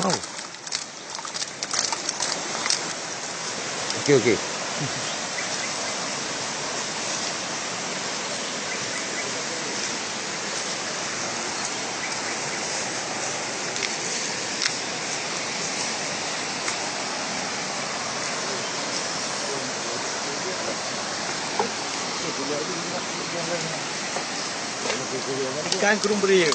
Wow. Oke. Ikan kurung beri.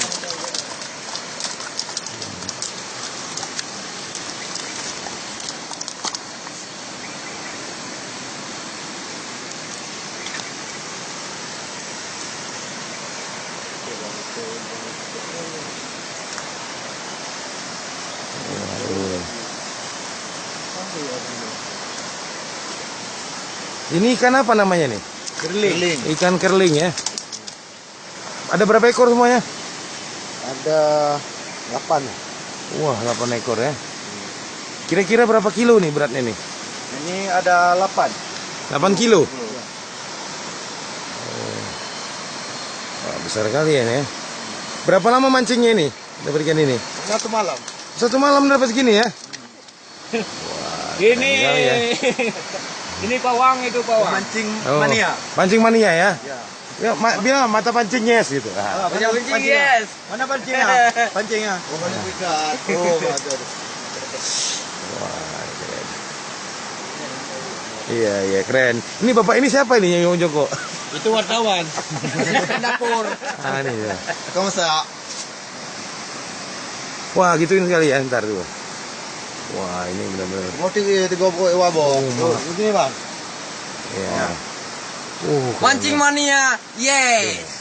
Ini ikan apa namanya nih? Kerling. Ikan kerling ya. Ada berapa ekor semuanya? Ada 8. Wah, 8 ekor ya. Kira-kira berapa kilo nih beratnya nih? Ini ada 8. 8 kilo? Wah, besar kali ya nih. Berapa lama mancingnya ini? Dapat ikan ini? 1 malam. 1 malam dapat segini ya? Ini kali ya. ini pawang, itu pawang. Mancing Oh, mania. Pancing mania ya? Ya. Ya, bilang mata pancing yes gitu. Ah. Pancing yes. Mana pancingnya? Pancingnya. Oh, banyak ikan. Oh, ada. Wah, keren. Iya, keren. Ini bapak ini siapa ini yang Joko? Itu wartawan. Dapur. Ah, ini ya. Kamu sa. Wah, gituin sekali ya, ntar tuh. Wah, ini benar-benar. Mau 3 wabo. Ini, Bang. Ya. Mancing mania. Yes.